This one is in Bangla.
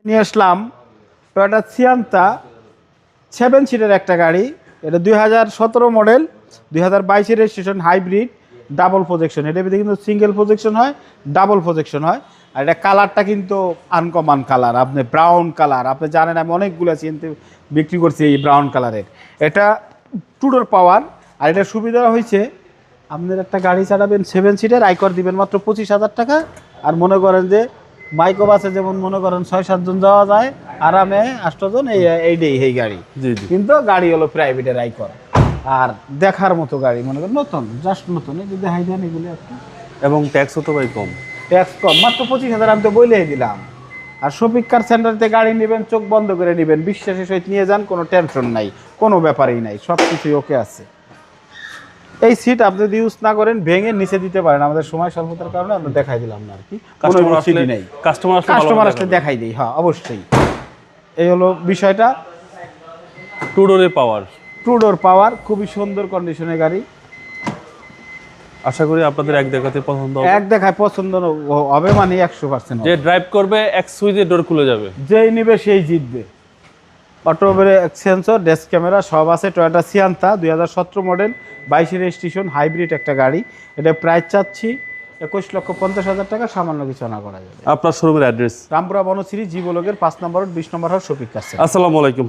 নিয়ে আসলাম টয়োটা সিয়ান্তা 7 সিটের একটা গাড়ি। এটা 2017 model, 2022 registration, hybrid, double projection. এটার ভিতরে কিন্তু সিঙ্গেল প্রজেকশন হয়, ডাবল প্রজেকশন হয়। আর এটা কালারটা কিন্তু আনকমন কালার, আপনি ব্রাউন কালার। আপনি জানেন আমি অনেকগুলো চিনতে বিক্রি করছি এই ব্রাউন কালারের। এটা টুডোর পাওয়ার। আর এটার সুবিধা হয়েছে আপনার একটা গাড়ি চালাবেন 7 সিটের, আয়কর দিবেন মাত্র 25,000 টাকা। আর মনে করেন যে মাইক্রো বাসে যেমন মনে করেন 6-7 জন যাওয়া যায় আরামে, 8 জন এই গাড়ি। কিন্তু গাড়ি হলো প্রাইভেটের আয়কর। আর দেখার মতো গাড়ি, মনে করেন নতুন, জাস্ট নতুন, এই যে দেখাই দেন এগুলো একটু। এবং ট্যাক্সও তো ভাই কম। ট্যাক্স কম, মাত্র 25,000 আমি তো বলেই দিলাম। আর শফিক কার সেন্টারতে গাড়ি নেবেন, চোখ বন্ধ করে নেবেন, বিশ্বাসের সহিত নিয়ে যান, কোনো টেনশন নাই, কোনো ব্যাপারই নাই, সব কিছুই ওকে আছে। এই সিট আপনি যদি ইউজ না করেন ভেঙে নিচে দিতে পারেন, আমাদের সময় স্বল্পতার কারণে আমরা দেখাই দিলাম না আর কি। কাস্টমার আসলে দেখাই দিই, হ্যাঁ অবশ্যই। এই হলো বিষয়টা। টু ডোর পাওয়ার, খুবই সুন্দর কন্ডিশনের গাড়ি। আশা করি আপনাদের এক দেখাতে পছন্দ হবে। এক দেখায় পছন্দ হবে মানে 100%। যে ড্রাইভ করবে এক সুইচে ডোর খুলে যাবে, যেই নিবে সেই জিতবে। Auto break sensor, desk camera সব আছে। Toyota Sienta 2017 model, 22 registration, hybrid একটা গাড়ি। এটা প্রাইস চাচ্ছি 21,50,000 টাকা, সামান্য কিছু না করা যাবে। আপনার শোরুমের অ্যাড্রেস? রামপুরা বনশ্রী, জি ব্লকের 5 নম্বর 20 নম্বর হাউস, শফিক কার সেন্টার। আসসালামু আলাইকুম।